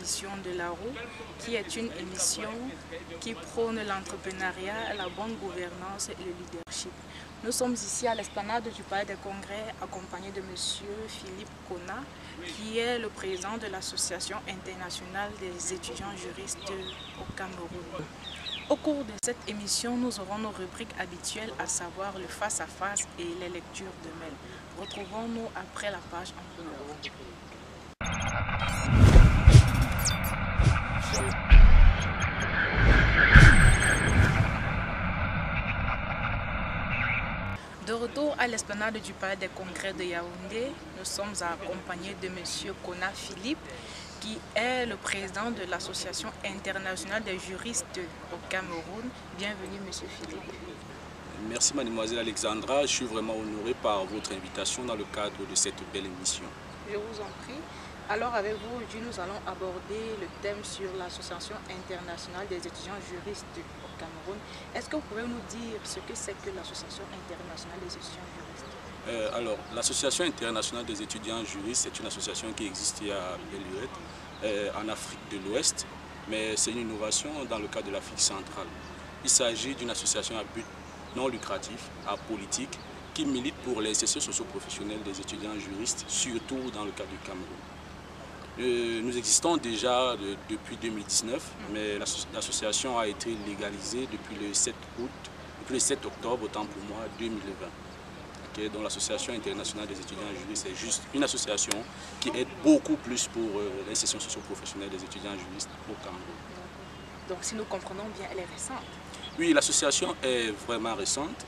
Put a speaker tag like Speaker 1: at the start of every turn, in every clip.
Speaker 1: émission de La Roue, qui est une émission qui prône l'entrepreneuriat, la bonne gouvernance et le leadership. Nous sommes ici à l'esplanade du Palais des Congrès, accompagnés de M. Philippe Kona, qui est le président de l'Association internationale des étudiants juristes au Cameroun. Au cours de cette émission, nous aurons nos rubriques habituelles, à savoir le face-à-face et les lectures de mails. Retrouvons-nous après la page en couleur. De retour à l'esplanade du Palais des Congrès de Yaoundé, nous sommes accompagnés de M. Kona Philippe, qui est le président de l'Association internationale des juristes au Cameroun. Bienvenue, M. Philippe.
Speaker 2: Merci, mademoiselle Alexandra. Je suis vraiment honoré par votre invitation dans le cadre de cette belle émission.
Speaker 1: Je vous en prie. Alors, avec vous, aujourd'hui, nous allons aborder le thème sur l'Association internationale des étudiants juristes au Cameroun. Est-ce que vous pouvez nous dire ce que c'est que l'Association internationale des étudiants juristes?
Speaker 2: Alors, l'Association internationale des étudiants juristes, c'est une association qui existe à Beluet, en Afrique de l'Ouest, mais c'est une innovation dans le cadre de l'Afrique centrale. Il s'agit d'une association à but non lucratif, apolitique, qui milite pour l'insertion socio-professionnelle des étudiants juristes, surtout dans le cadre du Cameroun. Nous existons déjà depuis 2019, mais l'association a été légalisée depuis le 7 octobre, autant pour moi, 2020. Donc l'association internationale des étudiants juristes est juste une association qui aide beaucoup plus pour l'insertion socio-professionnelle des étudiants juristes au Cameroun.
Speaker 1: Donc si nous comprenons bien, elle est récente.
Speaker 2: Oui, l'association est vraiment récente,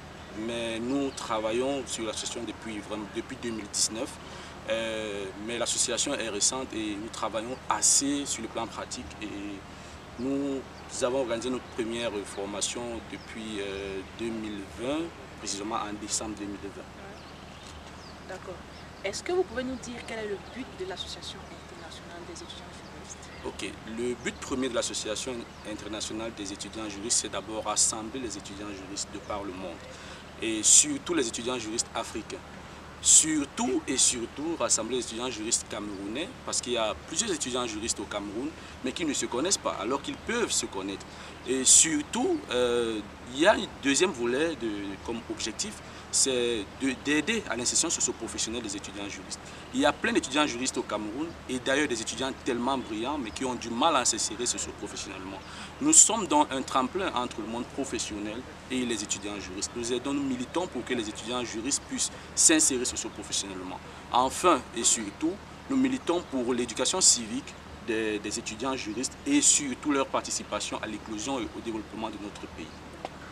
Speaker 2: mais nous travaillons sur l'association depuis 2019. Mais l'association est récente et nous travaillons assez sur le plan pratique. Et nous avons organisé notre première formation depuis 2020, précisément en décembre 2020.
Speaker 1: D'accord. Est-ce que vous pouvez nous dire quel est le but de l'Association internationale des étudiants juristes?
Speaker 2: Ok. Le but premier de l'Association internationale des étudiants juristes, c'est d'abord rassembler les étudiants juristes de par le monde. Et surtout les étudiants juristes africains. Surtout rassembler les étudiants juristes camerounais, parce qu'il y a plusieurs étudiants juristes au Cameroun, mais qui ne se connaissent pas, alors qu'ils peuvent se connaître. Et surtout, il y a un deuxième volet comme objectif, c'est d'aider à l'insertion socio-professionnelle des étudiants juristes. Il y a plein d'étudiants juristes au Cameroun, et d'ailleurs des étudiants tellement brillants, mais qui ont du mal à s'insérer socio-professionnellement. Nous sommes dans un tremplin entre le monde professionnel et les étudiants juristes. Nous militons pour que les étudiants juristes puissent s'insérer socio-professionnellement. Enfin et surtout, nous militons pour l'éducation civique des étudiants juristes et surtout leur participation à l'éclosion et au développement de notre pays.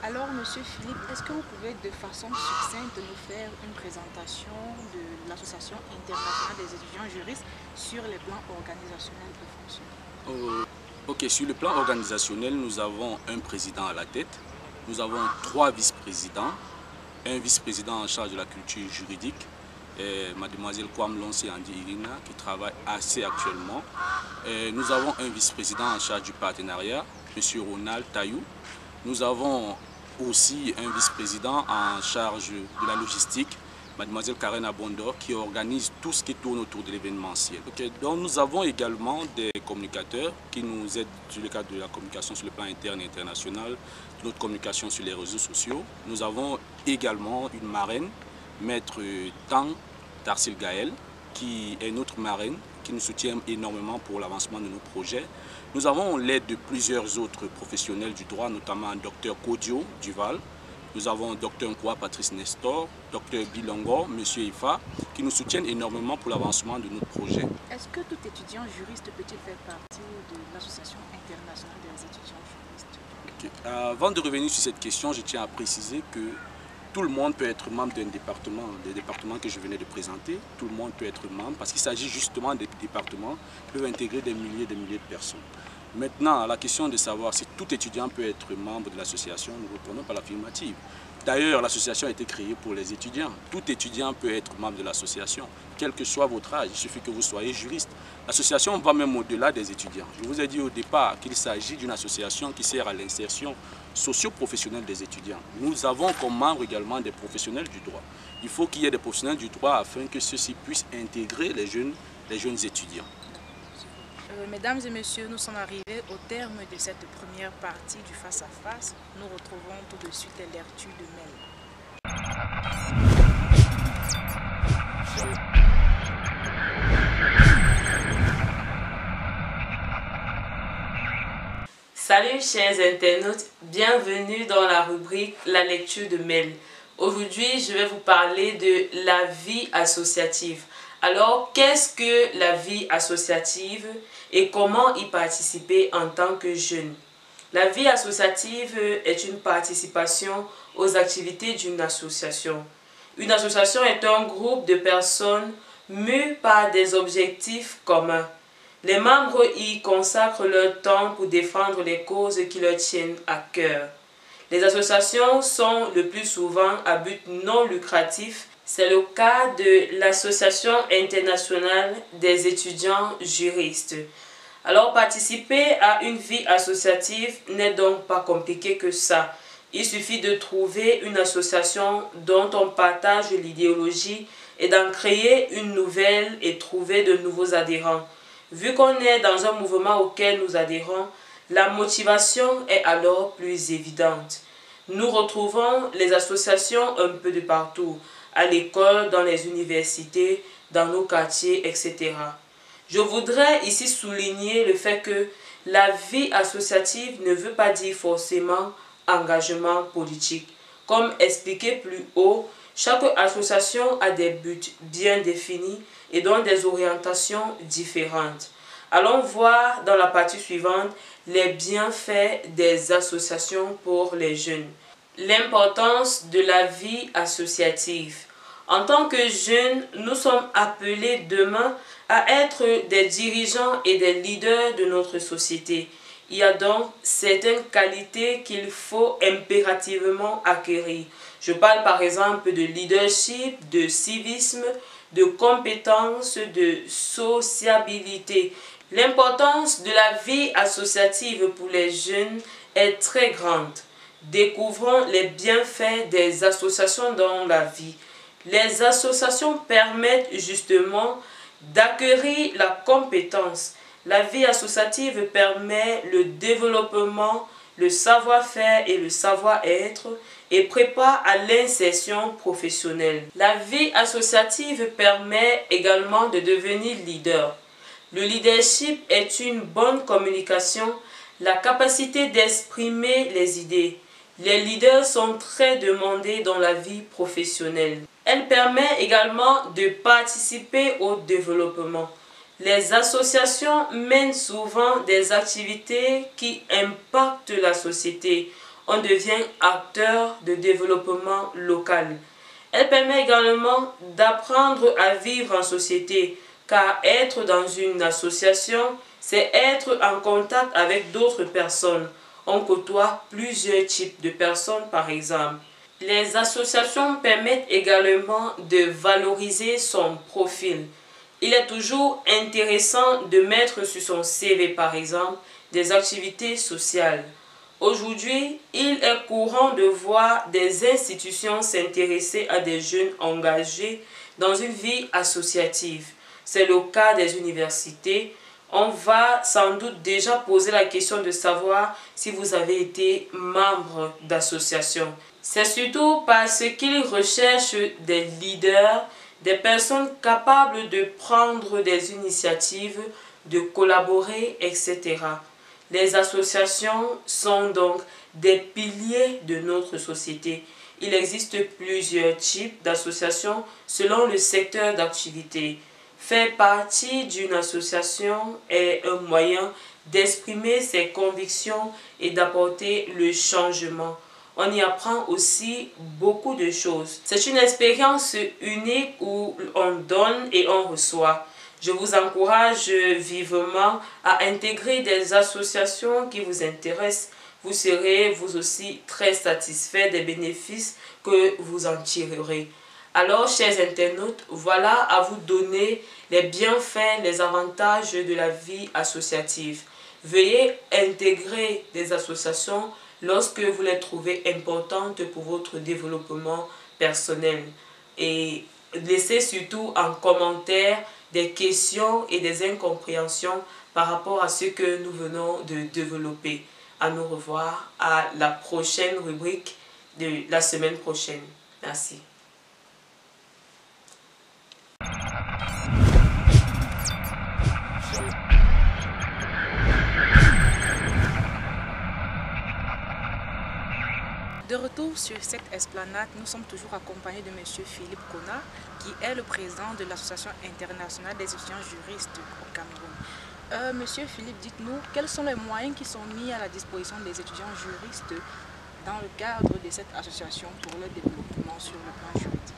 Speaker 1: Alors, M. Philippe, est-ce que vous pouvez de façon succincte nous faire une présentation de l'Association internationale des étudiants juristes sur les plans organisationnels et fonctionnels?
Speaker 2: Ok, sur le plan organisationnel, nous avons un président à la tête, nous avons 3 vice-présidents, un vice-président en charge de la culture juridique, mademoiselle Kwam Lonsi Andi Irina, qui travaille assez actuellement. Nous avons un vice-président en charge du partenariat, M. Ronald Tayou. Nous avons aussi un vice-président en charge de la logistique, mademoiselle Karen Abondor, qui organise tout ce qui tourne autour de l'événementiel. Donc nous avons également des communicateurs qui nous aident sur le cadre de la communication sur le plan interne et international, notre communication sur les réseaux sociaux. Nous avons également une marraine, maître Tang Tarsil Gaël, qui est notre marraine, qui nous soutient énormément pour l'avancement de nos projets. Nous avons l'aide de plusieurs autres professionnels du droit, notamment Dr Kodio Duval. Nous avons Dr Nkwa Patrice Nestor, Dr Bilongo, M. Ifa, qui nous soutiennent énormément pour l'avancement de notre projet.
Speaker 1: Est-ce que tout étudiant juriste peut-il faire partie de l'Association internationale des étudiants juristes?
Speaker 2: Avant de revenir sur cette question, je tiens à préciser que tout le monde peut être membre d'un département, des départements que je venais de présenter. Tout le monde peut être membre parce qu'il s'agit justement des départements qui peuvent intégrer des milliers de personnes. Maintenant, à la question de savoir si tout étudiant peut être membre de l'association, nous répondons par l'affirmative. D'ailleurs, l'association a été créée pour les étudiants. Tout étudiant peut être membre de l'association, quel que soit votre âge. Il suffit que vous soyez juriste. L'association va même au-delà des étudiants. Je vous ai dit au départ qu'il s'agit d'une association qui sert à l'insertion socio-professionnelle des étudiants. Nous avons comme membres également des professionnels du droit. Il faut qu'il y ait des professionnels du droit afin que ceux-ci puissent intégrer les jeunes étudiants.
Speaker 1: Mesdames et messieurs, nous sommes arrivés au terme de cette première partie du face-à-face. Nous retrouvons tout de suite les lectures de mail.
Speaker 3: Salut chers internautes, bienvenue dans la rubrique La lecture de mail. Aujourd'hui, je vais vous parler de la vie associative. Alors, qu'est-ce que la vie associative et comment y participer en tant que jeune? La vie associative est une participation aux activités d'une association. Une association est un groupe de personnes mues par des objectifs communs. Les membres y consacrent leur temps pour défendre les causes qui leur tiennent à cœur. Les associations sont le plus souvent à but non lucratif. C'est le cas de l'Association internationale des étudiants juristes. Alors, participer à une vie associative n'est donc pas compliqué que ça. Il suffit de trouver une association dont on partage l'idéologie et d'en créer une nouvelle et trouver de nouveaux adhérents. Vu qu'on est dans un mouvement auquel nous adhérons, la motivation est alors plus évidente. Nous retrouvons les associations un peu de partout, à l'école, dans les universités, dans nos quartiers, etc. Je voudrais ici souligner le fait que la vie associative ne veut pas dire forcément engagement politique. Comme expliqué plus haut, chaque association a des buts bien définis et donc des orientations différentes. Allons voir dans la partie suivante les bienfaits des associations pour les jeunes. L'importance de la vie associative. En tant que jeunes, nous sommes appelés demain à être des dirigeants et des leaders de notre société. Il y a donc certaines qualités qu'il faut impérativement acquérir. Je parle par exemple de leadership, de civisme, de compétences, de sociabilité. L'importance de la vie associative pour les jeunes est très grande. Découvrons les bienfaits des associations dans la vie. Les associations permettent justement d'acquérir la compétence. La vie associative permet le développement, le savoir-faire et le savoir-être et prépare à l'insertion professionnelle. La vie associative permet également de devenir leader. Le leadership est une bonne communication, la capacité d'exprimer les idées. Les leaders sont très demandés dans la vie professionnelle. Elle permet également de participer au développement. Les associations mènent souvent des activités qui impactent la société. On devient acteur de développement local. Elle permet également d'apprendre à vivre en société, car être dans une association, c'est être en contact avec d'autres personnes. On côtoie plusieurs types de personnes par exemple. Les associations permettent également de valoriser son profil. Il est toujours intéressant de mettre sur son CV par exemple des activités sociales. Aujourd'hui, il est courant de voir des institutions s'intéresser à des jeunes engagés dans une vie associative. C'est le cas des universités. On va sans doute déjà poser la question de savoir si vous avez été membre d'association. C'est surtout parce qu'ils recherchent des leaders, des personnes capables de prendre des initiatives, de collaborer, etc. Les associations sont donc des piliers de notre société. Il existe plusieurs types d'associations selon le secteur d'activité. Faire partie d'une association est un moyen d'exprimer ses convictions et d'apporter le changement. On y apprend aussi beaucoup de choses. C'est une expérience unique où on donne et on reçoit. Je vous encourage vivement à intégrer des associations qui vous intéressent. Vous serez vous aussi très satisfait des bénéfices que vous en tirerez. Alors, chers internautes, voilà à vous donner les bienfaits, les avantages de la vie associative. Veuillez intégrer des associations lorsque vous les trouvez importantes pour votre développement personnel. Et laissez surtout en commentaire des questions et des incompréhensions par rapport à ce que nous venons de développer. À nous revoir à la prochaine rubrique de la semaine prochaine. Merci.
Speaker 1: De retour sur cette esplanade, nous sommes toujours accompagnés de M. Philippe Kona, qui est le président de l'Association internationale des étudiants juristes au Cameroun. Monsieur Philippe, dites-nous, quels sont les moyens qui sont mis à la disposition des étudiants juristes dans le cadre de cette association pour le développement sur le plan juridique?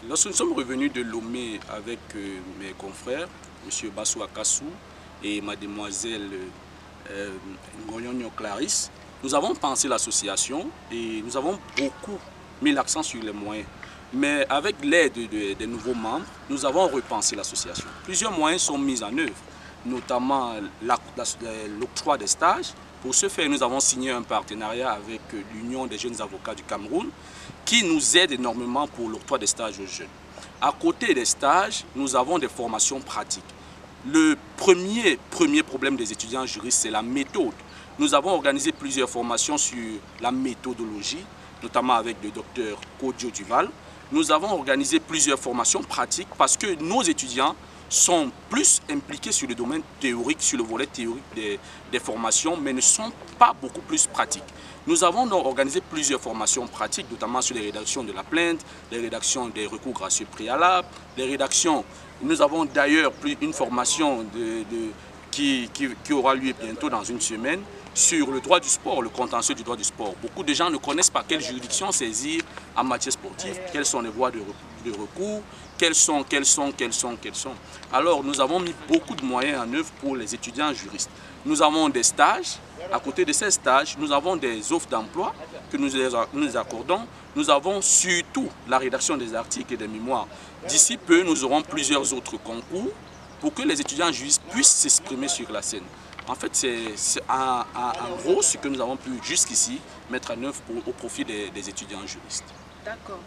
Speaker 2: Lorsque nous sommes revenus de Lomé avec mes confrères, M. Bassou Akassou et mademoiselle Ngoyonyo Clarisse, nous avons pensé l'association et nous avons beaucoup mis l'accent sur les moyens. Mais avec l'aide des nouveaux membres, nous avons repensé l'association. Plusieurs moyens sont mis en œuvre, notamment l'octroi des stages. Pour ce faire, nous avons signé un partenariat avec l'Union des jeunes avocats du Cameroun qui nous aide énormément pour l'octroi des stages aux jeunes. À côté des stages, nous avons des formations pratiques. Le premier problème des étudiants juristes, c'est la méthode. Nous avons organisé plusieurs formations sur la méthodologie, notamment avec le docteur Kodio Duval. Nous avons organisé plusieurs formations pratiques parce que nos étudiants sont plus impliqués sur le domaine théorique, sur le volet théorique des formations, mais ne sont pas beaucoup plus pratiques. Nous avons donc organisé plusieurs formations pratiques, notamment sur les rédactions de la plainte, les rédactions des recours gracieux préalables, les rédactions. Nous avons d'ailleurs une formation qui aura lieu bientôt dans une semaine sur le droit du sport, le contentieux du droit du sport. Beaucoup de gens ne connaissent pas quelle juridiction saisir en matière sportive, quelles sont les voies de recours, quelles sont. Alors nous avons mis beaucoup de moyens en œuvre pour les étudiants juristes. Nous avons des stages, à côté de ces stages, nous avons des offres d'emploi que nous accordons. Nous avons surtout la rédaction des articles et des mémoires. D'ici peu, nous aurons plusieurs autres concours pour que les étudiants juristes puissent s'exprimer sur la scène. En fait, c'est en gros ce que nous avons pu jusqu'ici mettre en œuvre au profit des étudiants juristes.
Speaker 1: D'accord.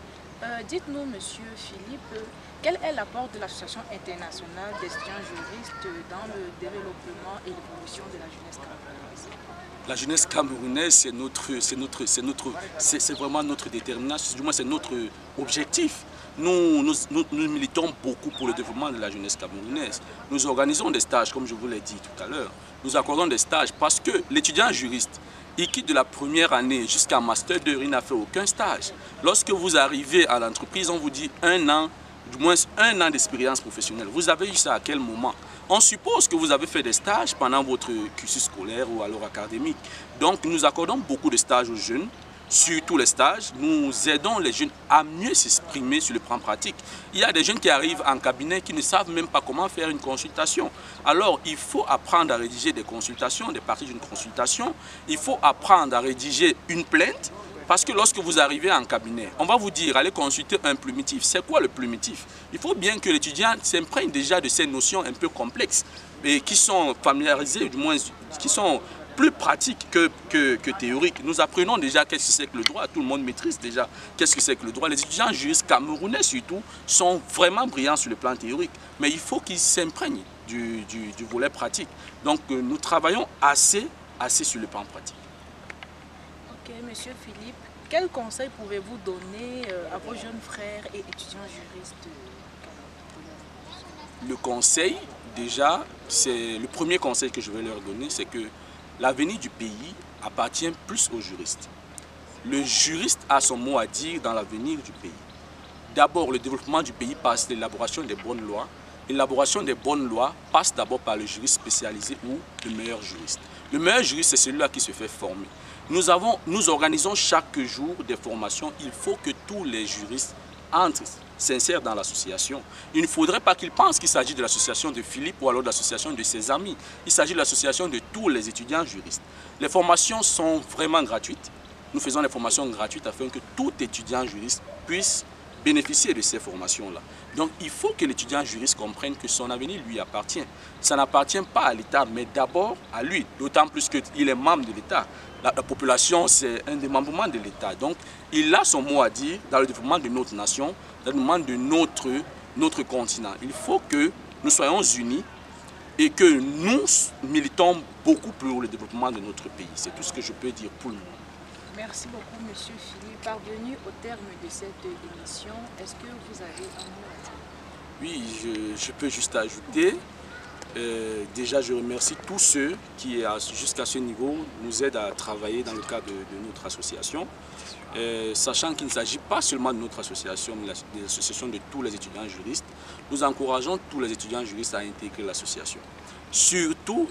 Speaker 1: Dites-nous, Monsieur Philippe, quel est l'apport de l'Association internationale des étudiants juristes dans le développement et l'évolution de la jeunesse camerounaise?
Speaker 2: La jeunesse camerounaise, c'est vraiment notre détermination, du moins c'est notre objectif. Nous militons beaucoup pour le développement de la jeunesse camerounaise. Nous organisons des stages, comme je vous l'ai dit tout à l'heure. Nous accordons des stages parce que l'étudiant juriste, il quitte de la première année jusqu'à Master 2, il n'a fait aucun stage. Lorsque vous arrivez à l'entreprise, on vous dit 1 an, du moins 1 an d'expérience professionnelle. Vous avez eu ça à quel moment? On suppose que vous avez fait des stages pendant votre cursus scolaire ou alors académique. Donc nous accordons beaucoup de stages aux jeunes. Sur tous les stages, nous aidons les jeunes à mieux s'exprimer sur le plan pratique. Il y a des jeunes qui arrivent en cabinet qui ne savent même pas comment faire une consultation. Alors, il faut apprendre à rédiger des consultations, des parties d'une consultation. Il faut apprendre à rédiger une plainte. Parce que lorsque vous arrivez en cabinet, on va vous dire, allez consulter un plumitif. C'est quoi le plumitif? Il faut bien que l'étudiant s'imprègne déjà de ces notions un peu complexes et qui sont familiarisées, du moins qui sont plus pratique que théorique. Nous apprenons déjà qu'est-ce que c'est que le droit. Tout le monde maîtrise déjà qu'est-ce que c'est que le droit. Les étudiants juristes camerounais surtout sont vraiment brillants sur le plan théorique. Mais il faut qu'ils s'imprègnent du volet pratique. Donc nous travaillons assez sur le plan pratique.
Speaker 1: Ok, Monsieur Philippe, quels conseils pouvez-vous donner à vos jeunes frères et étudiants juristes?
Speaker 2: Le conseil, déjà, c'est le premier conseil que je vais leur donner, c'est que l'avenir du pays appartient plus aux juristes. Le juriste a son mot à dire dans l'avenir du pays. D'abord, le développement du pays passe par l'élaboration des bonnes lois. L'élaboration des bonnes lois passe d'abord par le juriste spécialisé ou le meilleur juriste. Le meilleur juriste, c'est celui-là qui se fait former. Nous organisons chaque jour des formations. Il faut que tous les juristes entrent, s'insèrent dans l'association. Il ne faudrait pas qu'ils pensent qu'il s'agit de l'association de Philippe ou alors de l'association de ses amis. Il s'agit de l'association de tous les étudiants juristes. Les formations sont vraiment gratuites. Nous faisons des formations gratuites afin que tout étudiant juriste puisse bénéficier de ces formations-là. Donc il faut que l'étudiant juriste comprenne que son avenir lui appartient. Ça n'appartient pas à l'État, mais d'abord à lui, d'autant plus qu'il est membre de l'État. La population, c'est un démembrement de l'État. Donc il a son mot à dire dans le développement de notre nation, dans le développement de notre continent. Il faut que nous soyons unis et que nous militons beaucoup pour le développement de notre pays. C'est tout ce que je peux dire pour le moment.
Speaker 1: Merci beaucoup, Monsieur Philippe. Parvenu au terme de cette émission, est-ce que vous avez un mot à dire?
Speaker 2: Oui, je peux juste ajouter. Déjà, je remercie tous ceux qui, jusqu'à ce niveau, nous aident à travailler dans le cadre de notre association. Sachant qu'il ne s'agit pas seulement de notre association, mais de l'association de tous les étudiants juristes. Nous encourageons tous les étudiants juristes à intégrer l'association. Surtout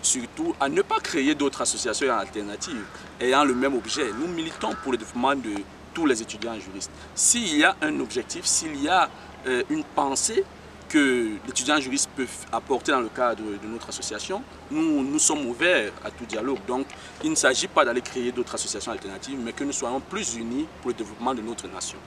Speaker 2: à ne pas créer d'autres associations alternatives ayant le même objet. Nous militons pour le développement de tous les étudiants juristes. S'il y a un objectif, s'il y a une pensée que l'étudiant juriste peut apporter dans le cadre de notre association, nous sommes ouverts à tout dialogue. Donc, il ne s'agit pas d'aller créer d'autres associations alternatives, mais que nous soyons plus unis pour le développement de notre nation.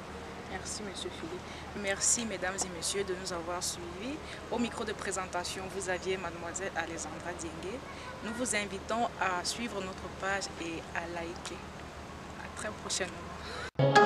Speaker 1: Merci, Monsieur Philippe. Merci, mesdames et messieurs, de nous avoir suivis. Au micro de présentation, vous aviez mademoiselle Alessandra Diengue. Nous vous invitons à suivre notre page et à liker. À très prochainement.